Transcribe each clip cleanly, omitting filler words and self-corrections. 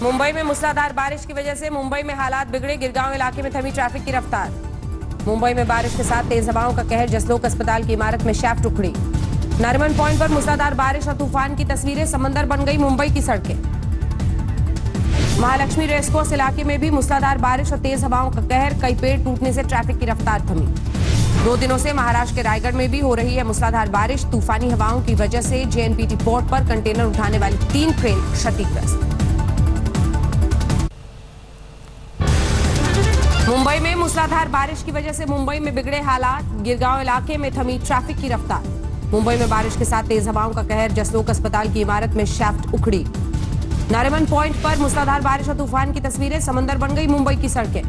मुंबई में मूसलाधार बारिश की वजह से मुंबई में हालात बिगड़े। गिरगांव इलाके में थमी ट्रैफिक की रफ्तार। मुंबई में बारिश के साथ तेज हवाओं का कहर। जसलोक अस्पताल की इमारत में शाफ्ट उखड़ी। नारिमन पॉइंट पर मूसलाधार बारिश और तूफान की तस्वीरें। समंदर बन गई मुंबई की सड़कें। महालक्ष्मी रेसकोर्स इलाके में भी मूसलाधार बारिश और तेज हवाओं का कहर। कई पेड़ टूटने से ट्रैफिक की रफ्तार थमी। 2 दिनों से महाराष्ट्र के रायगढ़ में भी हो रही है मूसलाधार बारिश। तूफानी हवाओं की वजह से जेएनपीटी पोर्ट पर कंटेनर उठाने वाली 3 ट्रेन क्षतिग्रस्त। मुंबई में मूसलाधार बारिश की वजह से मुंबई में बिगड़े हालात। गिरगांव इलाके में थमी ट्रैफिक की रफ्तार। मुंबई में बारिश के साथ तेज हवाओं का कहर। जसलोक अस्पताल की इमारत में शाफ्ट उखड़ी। नारिमन पॉइंट पर मूसलाधार बारिश और तूफान की तस्वीरें। समंदर बन गई मुंबई की सड़कें।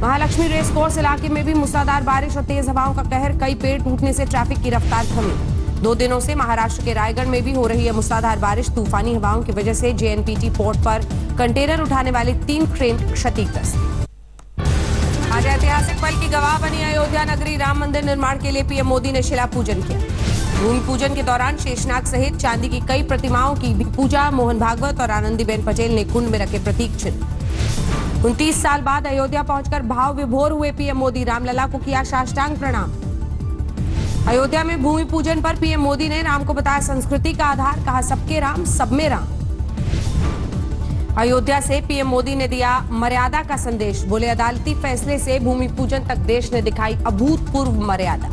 महालक्ष्मी रेसकोर्स इलाके में भी मूसलाधार बारिश और तेज हवाओं का कहर। कई पेड़ टूटने से ट्रैफिक की रफ्तार थमी। 2 दिनों से महाराष्ट्र के रायगढ़ में भी हो रही है मूसलाधार बारिश। तूफानी हवाओं की वजह से जेएनपीटी पोर्ट पर कंटेनर उठाने वाली 3 ट्रेन क्षतिग्रस्त। आज ऐतिहासिक पल की गवाह बनी अयोध्या नगरी। राम मंदिर निर्माण के लिए पीएम मोदी ने शिला पूजन किया। भूमि पूजन के दौरान शेषनाग सहित चांदी की कई प्रतिमाओं की भी पूजा। मोहन भागवत और आनंदीबेन पटेल ने कुंड में रखे प्रतीक चिन्ह। 29 साल बाद अयोध्या पहुंचकर भाव विभोर हुए पीएम मोदी। रामलला को किया साष्टांग प्रणाम। अयोध्या में भूमि पूजन पर पीएम मोदी ने राम को बताया संस्कृति का आधार। कहा सबके राम सब में राम। अयोध्या से पीएम मोदी ने दिया मर्यादा का संदेश। बोले अदालती फैसले से भूमि पूजन तक देश ने दिखाई अभूतपूर्व मर्यादा।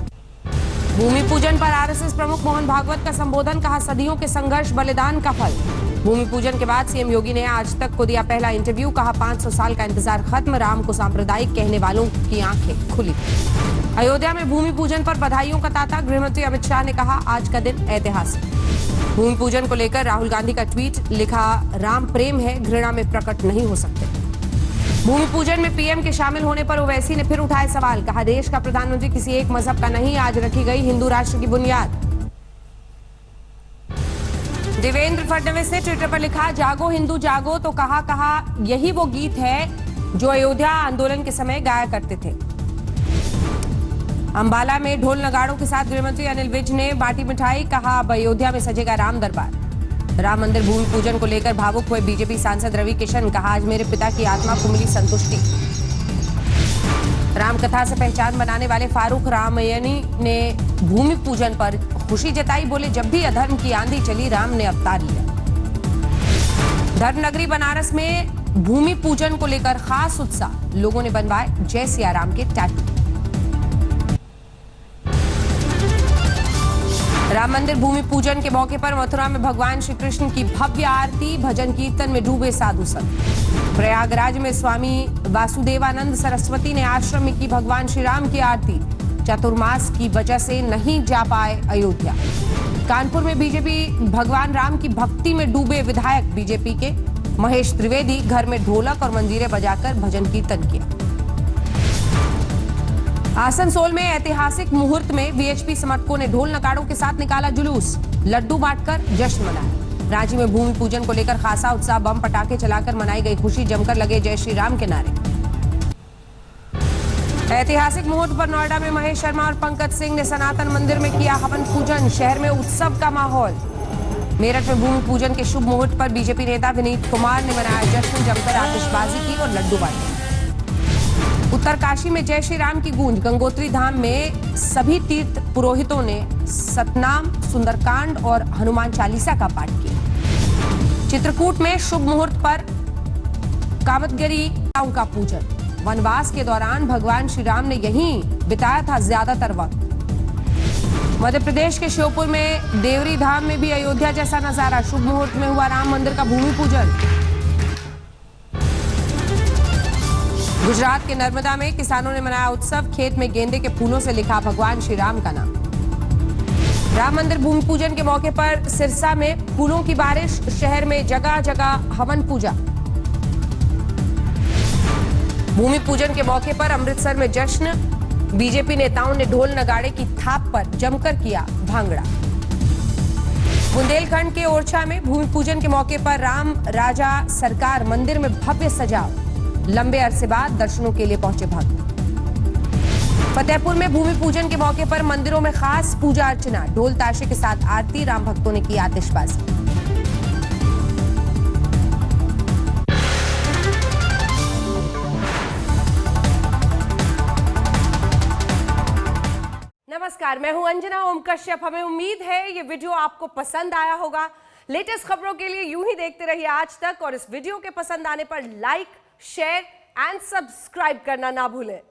भूमि पूजन पर आरएसएस प्रमुख मोहन भागवत का संबोधन। कहा सदियों के संघर्ष बलिदान का फल। भूमि पूजन के बाद सीएम योगी ने आज तक को दिया पहला इंटरव्यू। कहा 500 साल का इंतजार खत्म। राम को सांप्रदायिक कहने वालों की आंखें खुली। अयोध्या में भूमि पूजन पर बधाइयों का तांता। गृहमंत्री अमित शाह ने कहा आज का दिन ऐतिहासिक। भूमि पूजन को लेकर राहुल गांधी का ट्वीट। लिखा राम प्रेम है, घृणा में प्रकट नहीं हो सकते। भूमि पूजन में पीएम के शामिल होने पर ओवैसी ने फिर उठाए सवाल। कहा देश का प्रधानमंत्री किसी एक मजहब का नहीं। आज रखी गई हिंदू राष्ट्र की बुनियाद। देवेंद्र फडणवीस ने ट्विटर पर लिखा जागो हिंदू जागो। तो कहा यही वो गीत है जो अयोध्या आंदोलन के समय गाया करते थे। अंबाला में ढोल नगाड़ों के साथ गृहमंत्री अनिल विज ने बांटी मिठाई। कहा अब अयोध्या में सजेगा राम दरबार। राम मंदिर भूमि पूजन को लेकर भावुक हुए बीजेपी सांसद रवि किशन। कहा आज मेरे पिता की आत्मा को मिली संतुष्टि। रामकथा से पहचान बनाने वाले फारूक रामयनी ने भूमि पूजन पर खुशी जताई। बोले जब भी अधर्म की आंधी चली राम ने अवतार लिया। धर्मनगरी बनारस में भूमि पूजन को लेकर खास उत्साह। लोगों ने बनवाए जय सिया राम के टैटू। राम मंदिर भूमि पूजन के मौके पर मथुरा में भगवान श्री कृष्ण की भव्य आरती। भजन कीर्तन में डूबे साधु संत। प्रयागराज में स्वामी वासुदेवानंद सरस्वती ने आश्रम में की भगवान श्री राम की आरती। चतुर्मास की वजह से नहीं जा पाए अयोध्या। कानपुर में बीजेपी भगवान राम की भक्ति में डूबे विधायक बीजेपी के महेश त्रिवेदी घर में ढोलक और मंजीरे बजाकर भजन कीर्तन किया। आसनसोल में ऐतिहासिक मुहूर्त में वीएचपी समर्थकों ने ढोल नगाड़ों के साथ निकाला जुलूस। लड्डू बांटकर जश्न मनाया। रांची में भूमि पूजन को लेकर खासा उत्साह। बम पटाखे चलाकर मनाई गई खुशी। जमकर लगे जय श्री राम के नारे। ऐतिहासिक मुहूर्त पर नोएडा में महेश शर्मा और पंकज सिंह ने सनातन मंदिर में किया हवन पूजन। शहर में उत्सव का माहौल। मेरठ में भूमि पूजन के शुभ मुहूर्त पर बीजेपी नेता विनीत कुमार ने मनाया जश्न। जमकर आतिशबाजी की और लड्डू बांटे। उत्तरकाशी में जय श्री राम की गूंज। गंगोत्री धाम में सभी तीर्थ पुरोहितों ने सतनाम, सुंदरकांड और हनुमान चालीसा का पाठ किया। चित्रकूट में शुभ मुहूर्त पर कामतगिरी का पूजन। वनवास के दौरान भगवान श्री राम ने यहीं बिताया था ज्यादातर वक्त। मध्य प्रदेश के श्योपुर में देवरी धाम में भी अयोध्या जैसा नजारा। शुभ मुहूर्त में हुआ राम मंदिर का भूमि पूजन। गुजरात के नर्मदा में किसानों ने मनाया उत्सव। खेत में गेंदे के फूलों से लिखा भगवान श्री राम का नाम। राम मंदिर भूमि पूजन के मौके पर सिरसा में फूलों की बारिश। शहर में जगह जगह हवन पूजा। भूमि पूजन के मौके पर अमृतसर में जश्न। बीजेपी नेताओं ने ढोल नगाड़े की थाप पर जमकर किया भांगड़ा। बुंदेलखंड के ओरछा में भूमि पूजन के मौके पर राम राजा सरकार मंदिर में भव्य सजाव। लंबे अरसे बाद दर्शनों के लिए पहुंचे भक्त। फतेहपुर में भूमि पूजन के मौके पर मंदिरों में खास पूजा अर्चना। ढोल ताशे के साथ आरती। राम भक्तों ने की आतिशबाजी। नमस्कार, मैं हूं अंजना ओम कश्यप। हमें उम्मीद है ये वीडियो आपको पसंद आया होगा। लेटेस्ट खबरों के लिए यूं ही देखते रहिए आज तक और इस वीडियो के पसंद आने पर लाइक, शेयर एंड सब्सक्राइब करना ना भूलें।